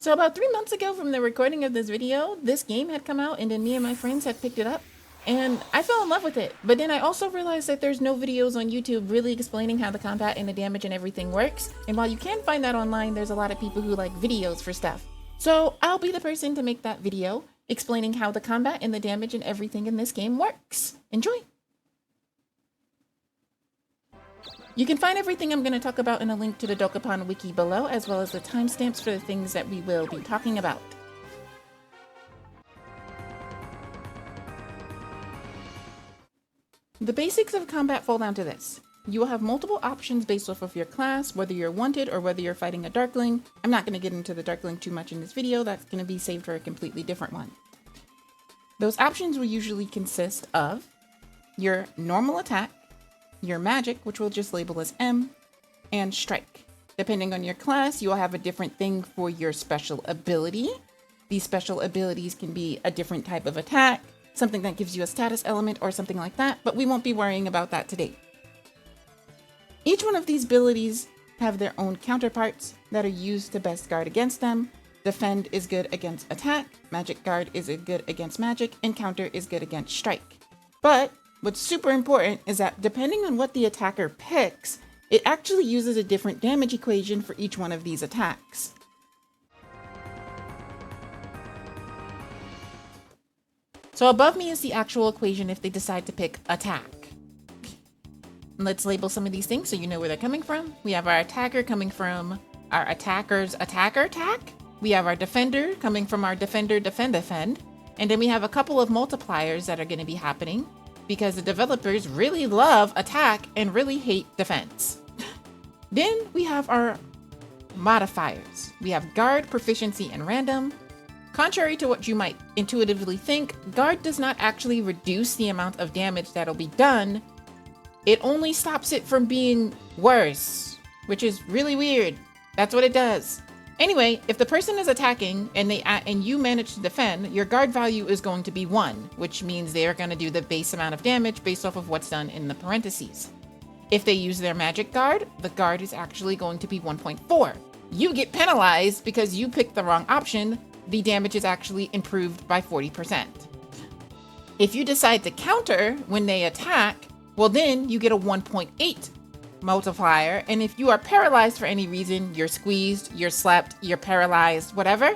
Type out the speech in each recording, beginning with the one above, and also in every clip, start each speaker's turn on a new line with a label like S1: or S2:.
S1: So about 3 months ago from the recording of this video, this game had come out and then me and my friends had picked it up and I fell in love with it. But then I also realized that there's no videos on YouTube really explaining how the combat and the damage and everything works. And while you can find that online, there's a lot of people who like videos for stuff. So I'll be the person to make that video explaining how the combat and the damage and everything in this game works. Enjoy! You can find everything I'm going to talk about in a link to the Dokapon wiki below, as well as the timestamps for the things that we will be talking about. The basics of combat fall down to this. You will have multiple options based off of your class, whether you're wanted or whether you're fighting a Darkling. I'm not going to get into the Darkling too much in this video, that's going to be saved for a completely different one. Those options will usually consist of your normal attack, your magic, which we'll just label as M, and strike. Depending on your class, you will have a different thing for your special ability. These special abilities can be a different type of attack, something that gives you a status element or something like that, but we won't be worrying about that today. Each one of these abilities have their own counterparts that are used to best guard against them. Defend is good against attack, magic guard is good against magic, and counter is good against strike. But what's super important is that depending on what the attacker picks, it actually uses a different damage equation for each one of these attacks. So above me is the actual equation if they decide to pick attack. Let's label some of these things so you know where they're coming from. We have our attacker coming from our attacker's attacker attack. We have our defender coming from our defender defend. And then we have a couple of multipliers that are going to be happening because the developers really love attack and really hate defense. Then we have our modifiers. We have guard, proficiency, and random. Contrary to what you might intuitively think, guard does not actually reduce the amount of damage that'll be done. It only stops it from being worse, which is really weird. That's what it does. Anyway, if the person is attacking and you manage to defend, your guard value is going to be 1, which means they are going to do the base amount of damage based off of what's done in the parentheses. If they use their magic guard, the guard is actually going to be 1.4. You get penalized because you picked the wrong option. The damage is actually improved by 40%. If you decide to counter when they attack, well then you get a 1.8 multiplier, and if you are paralyzed for any reason, you're squeezed, you're slapped, you're paralyzed, whatever,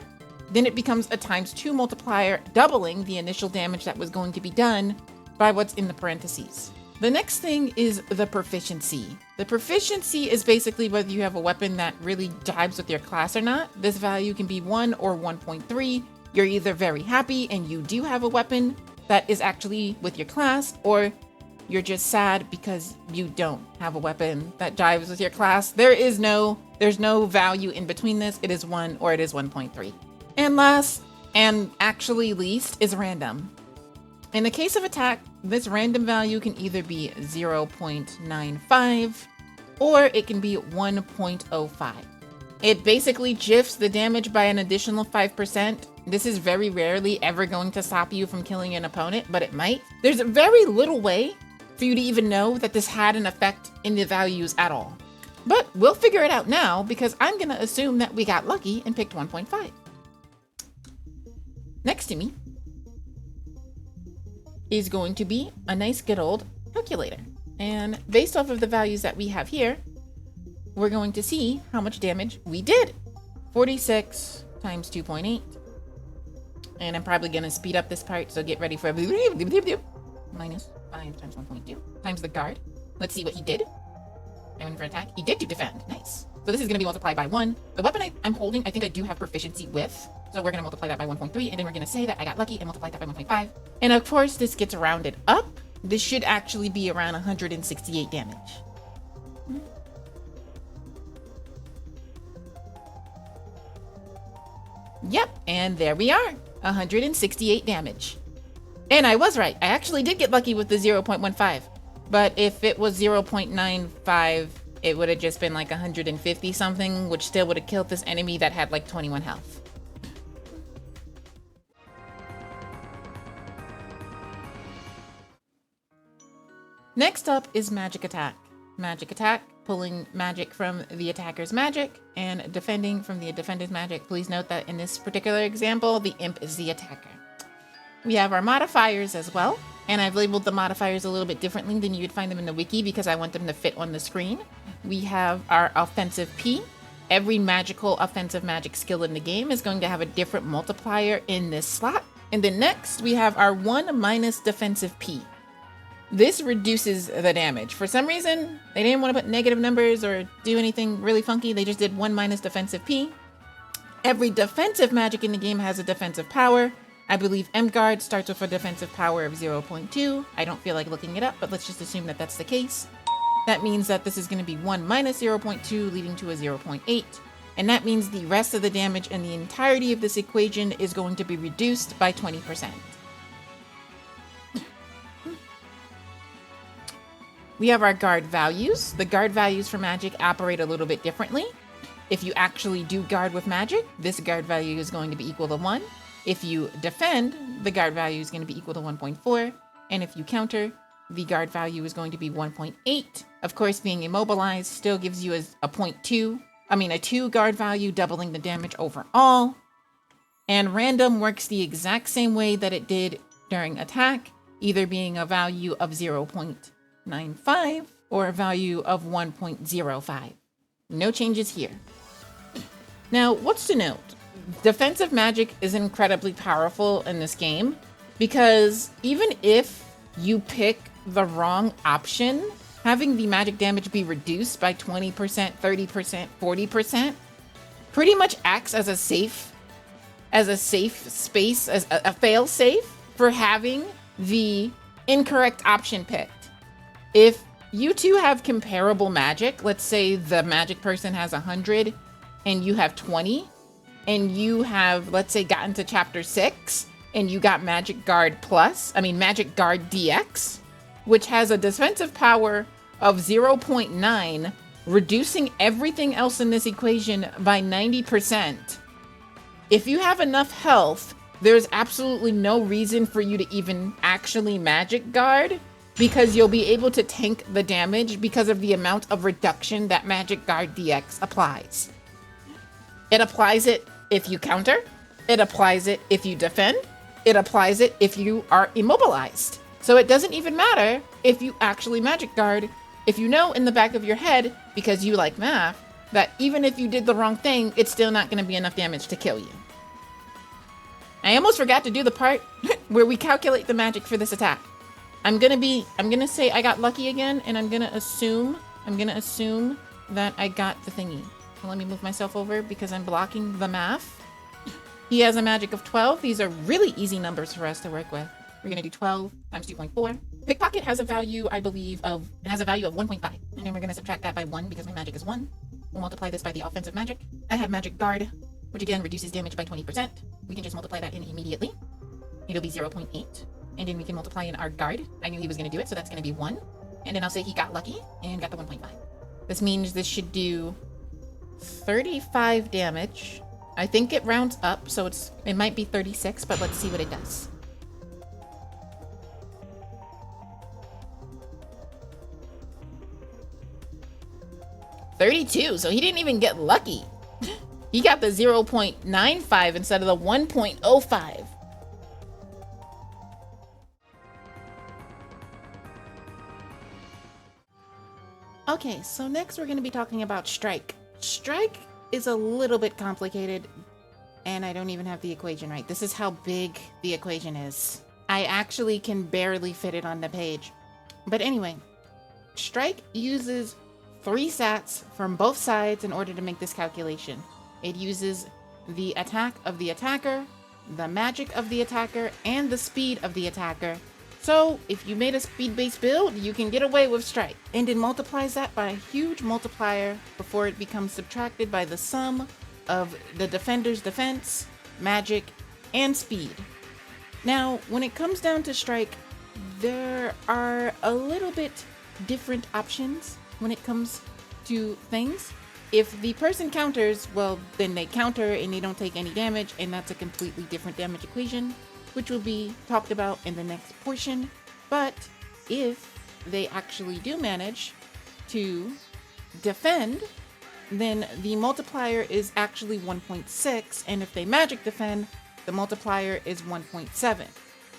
S1: then it becomes a ×2 multiplier, doubling the initial damage that was going to be done by what's in the parentheses. The next thing is the proficiency. The proficiency is basically whether you have a weapon that really jibes with your class or not. This value can be 1 or 1.3. You're either very happy and you do have a weapon that is actually with your class, or you're just sad because you don't have a weapon that jives with your class. There's no value in between this. It is 1 or it is 1.3. And last, and actually least, is random. In the case of attack, this random value can either be 0.95 or it can be 1.05. It basically shifts the damage by an additional 5%. This is very rarely ever going to stop you from killing an opponent, but it might. There's very little way for you to even know that this had an effect in the values at all. But we'll figure it out now because I'm gonna assume that we got lucky and picked 1.5. Next to me is going to be a nice good old calculator. And based off of the values that we have here, we're going to see how much damage we did. 46 times 2.8. And I'm probably gonna speed up this part, so get ready for minus 5 times 1.2 times the guard. Let's see what he did. I went for attack. He did do defend. Nice. So this is going to be multiplied by 1. The weapon I'm holding, I think I do have proficiency with. So we're going to multiply that by 1.3, and then we're going to say that I got lucky and multiply that by 1.5. And of course, this gets rounded up. This should actually be around 168 damage. Yep, and there we are. 168 damage. And I was right. I actually did get lucky with the 0.15. But if it was 0.95, it would have just been like 150 something, which still would have killed this enemy that had like 21 health. Next up is magic attack. magic attack, pulling magic from the attacker's magic, and defending from the defender's magic. Please note that in this particular example, the imp is the attacker. We have our modifiers as well, and I've labeled the modifiers a little bit differently than you would find them in the wiki because I want them to fit on the screen. We have our offensive P. Every magical offensive magic skill in the game is going to have a different multiplier in this slot. And then next, we have our 1 minus defensive P. This reduces the damage. For some reason, they didn't want to put negative numbers or do anything really funky. They just did 1 minus defensive P. Every defensive magic in the game has a defensive power. I believe M-Guard starts with a defensive power of 0.2. I don't feel like looking it up, but let's just assume that that's the case. That means that this is going to be 1 minus 0.2, leading to a 0.8. And that means the rest of the damage in the entirety of this equation is going to be reduced by 20%. We have our guard values. The guard values for magic operate a little bit differently. If you actually do guard with magic, this guard value is going to be equal to 1. If you defend, the guard value is going to be equal to 1.4. And if you counter, the guard value is going to be 1.8. Of course, being immobilized still gives you a 2 guard value, doubling the damage overall. And random works the exact same way that it did during attack, either being a value of 0.95 or a value of 1.05. No changes here. Now, what's to note? Defensive magic is incredibly powerful in this game because even if you pick the wrong option, having the magic damage be reduced by 20%, 30%, 40% pretty much acts as a safe space, as a fail safe for having the incorrect option picked. If you two have comparable magic, let's say the magic person has 100 and you have 20, and you have, let's say, gotten to chapter 6 and you got Magic Guard DX, which has a defensive power of 0.9, reducing everything else in this equation by 90%. If you have enough health, there's absolutely no reason for you to even actually Magic Guard because you'll be able to tank the damage because of the amount of reduction that Magic Guard DX applies. It applies it if you counter, it applies it if you defend, it applies it if you are immobilized. So it doesn't even matter if you actually Magic Guard, if you know in the back of your head, because you like math, that even if you did the wrong thing, it's still not going to be enough damage to kill you. I almost forgot to do the part where we calculate the magic for this attack. I'm gonna say I got lucky again, and I'm gonna assume that I got the thingy. So let me move myself over because I'm blocking the math. He has a magic of 12. These are really easy numbers for us to work with. We're gonna do 12 times 2.4. Pickpocket has a value, I believe, of 1.5. And then we're gonna subtract that by 1 because my magic is 1. We'll multiply this by the offensive magic. I have Magic Guard, which again reduces damage by 20%. We can just multiply that in immediately. It'll be 0.8. And then we can multiply in our guard. I knew he was gonna do it, so that's gonna be 1. And then I'll say he got lucky and got the 1.5. This means this should do 35 damage. I think it rounds up, so it might be 36, but let's see what it does. $32, so he didn't even get lucky. He got the 0.95 instead of the 1.05. Okay, so next we're going to be talking about Strike. Strike is a little bit complicated, and I don't even have the equation right. This is how big the equation is. I actually can barely fit it on the page. But anyway, Strike uses 3 stats from both sides in order to make this calculation. It uses the attack of the attacker, the magic of the attacker, and the speed of the attacker. So if you made a speed-based build, you can get away with Strike. And it multiplies that by a huge multiplier before it becomes subtracted by the sum of the defender's defense, magic, and speed. Now, when it comes down to Strike, there are a little bit different options when it comes to things. If the person counters, well, then they counter and they don't take any damage, and that's a completely different damage equation, which will be talked about in the next portion. But if they actually do manage to defend, then the multiplier is actually 1.6, and if they magic defend, the multiplier is 1.7.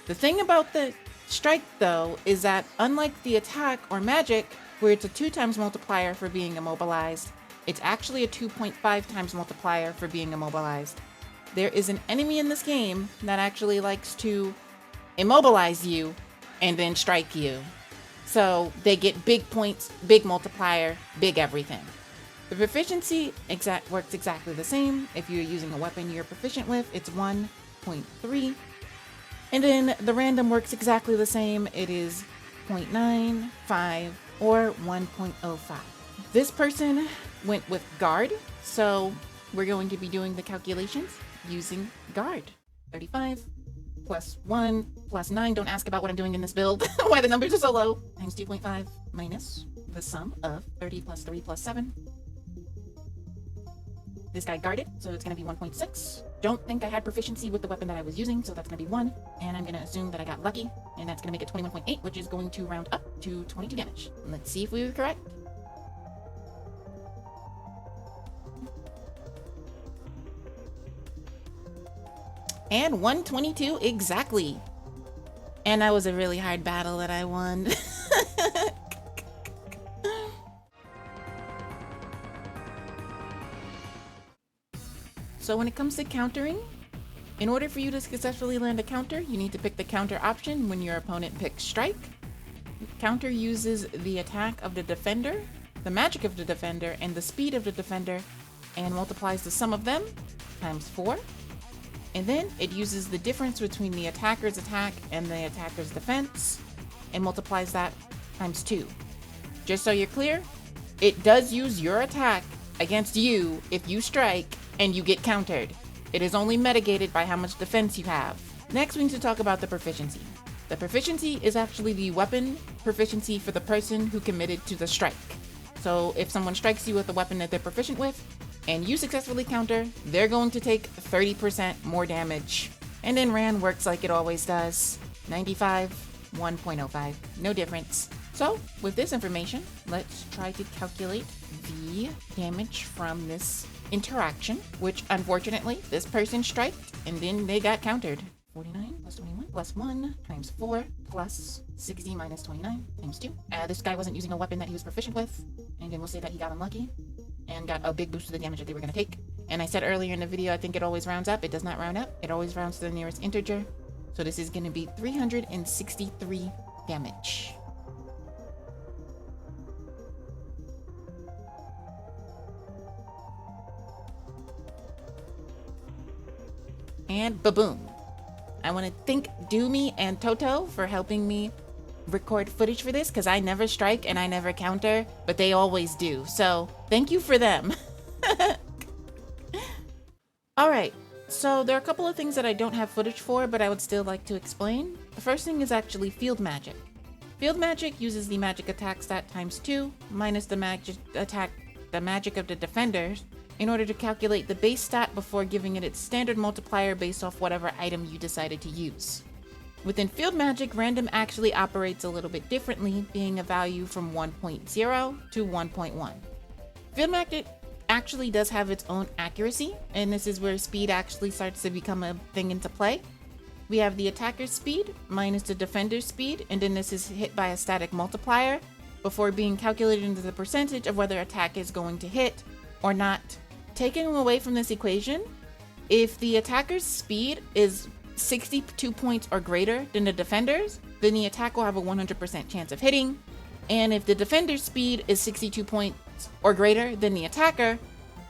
S1: The thing about the strike, though, is that unlike the attack or magic, where it's a 2 times multiplier for being immobilized, it's actually a 2.5 times multiplier for being immobilized. There is an enemy in this game that actually likes to immobilize you and then strike you. So they get big points, big multiplier, big everything. The proficiency works exactly the same. If you're using a weapon you're proficient with, it's 1.3. And then the random works exactly the same. It is 0.9, 5, or 1.05. This person went with guard, so we're going to be doing the calculations using guard. 35 plus 1 plus 9. Don't ask about what I'm doing in this build, why the numbers are so low. Times 2.5 minus the sum of 30 plus 3 plus 7. This guy guarded, so it's going to be 1.6. Don't think I had proficiency with the weapon that I was using, so that's going to be 1. And I'm going to assume that I got lucky, and that's going to make it 21.8, which is going to round up to 22 damage. Let's see if we were correct. And 122 exactly. And that was a really hard battle that I won. So when it comes to countering, in order for you to successfully land a counter, you need to pick the counter option when your opponent picks strike. Counter uses the attack of the defender, the magic of the defender, and the speed of the defender, and multiplies the sum of them times 4. And then it uses the difference between the attacker's attack and the attacker's defense, and multiplies that times 2. Just so you're clear, it does use your attack against you if you strike and you get countered. It is only mitigated by how much defense you have. Next, we need to talk about the proficiency. The proficiency is actually the weapon proficiency for the person who committed to the strike. So if someone strikes you with a weapon that they're proficient with, and you successfully counter, they're going to take 30% more damage. And then RAN works like it always does. 95, 1.05, no difference. So with this information, let's try to calculate the damage from this interaction, which unfortunately this person striked and then they got countered. 49 plus 21 plus 1 times 4 plus 60 minus 29 times 2. This guy wasn't using a weapon that he was proficient with, and then we'll say that he got unlucky and got a big boost to the damage that they were going to take. And I said earlier in the video, I think it always rounds up. It does not round up. It always rounds to the nearest integer. So this is going to be 363 damage. And ba-boom. I want to thank Doomy and Toto for helping me record footage for this, because I never strike and I never counter, but they always do. So thank you for them. Alright, so there are a couple of things that I don't have footage for, but I would still like to explain. The first thing is actually field magic. Field magic uses the magic attack stat times 2 minus the magic of the defenders in order to calculate the base stat before giving it its standard multiplier based off whatever item you decided to use. Within field magic, random actually operates a little bit differently, being a value from 1.0 to 1.1. Field magic actually does have its own accuracy, and this is where speed actually starts to become a thing into play. We have the attacker's speed minus the defender's speed, and then this is hit by a static multiplier before being calculated into the percentage of whether attack is going to hit or not. Taken away from this equation, if the attacker's speed is 62 points or greater than the defender's, then the attack will have a 100% chance of hitting. And if the defender's speed is 62 points or greater than the attacker,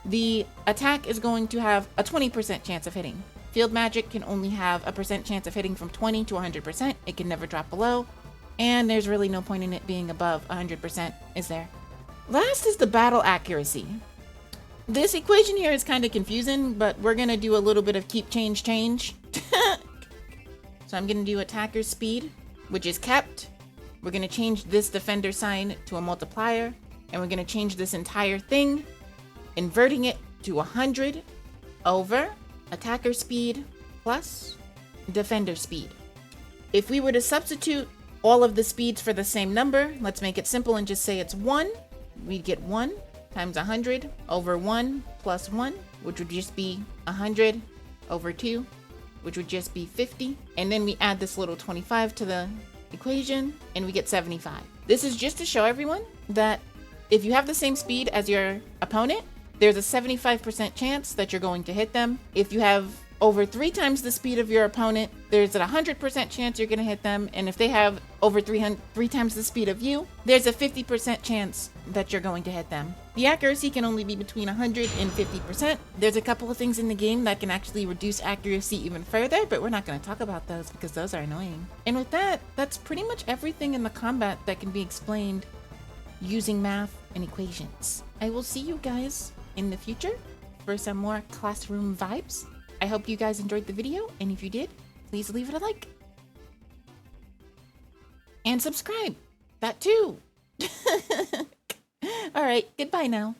S1: the attack is going to have a 20% chance of hitting. Field magic can only have a percent chance of hitting from 20 to 100%. It can never drop below. And there's really no point in it being above 100%, is there? Last is the battle accuracy. This equation here is kind of confusing, but we're going to do a little bit of keep change. So I'm going to do attacker's speed, which is kept. We're going to change this defender sign to a multiplier, and we're going to change this entire thing, inverting it to 100 over attacker speed plus defender speed. If we were to substitute all of the speeds for the same number, let's make it simple and just say it's 1, we'd get 1 times 100 over 1 plus 1, which would just be 100 over 2, which would just be 50. And then we add this little 25 to the equation and we get 75. This is just to show everyone that if you have the same speed as your opponent, there's a 75% chance that you're going to hit them. If you have over 3 times the speed of your opponent, there's a 100% chance you're going to hit them. And if they have over 3 times the speed of you, there's a 50% chance that you're going to hit them. The accuracy can only be between 100 and 50%. There's a couple of things in the game that can actually reduce accuracy even further, but we're not going to talk about those because those are annoying. And with that, that's pretty much everything in the combat that can be explained using math and equations. I will see you guys in the future for some more classroom vibes. I hope you guys enjoyed the video, and if you did, please leave it a like. And subscribe. That too. All right, goodbye now.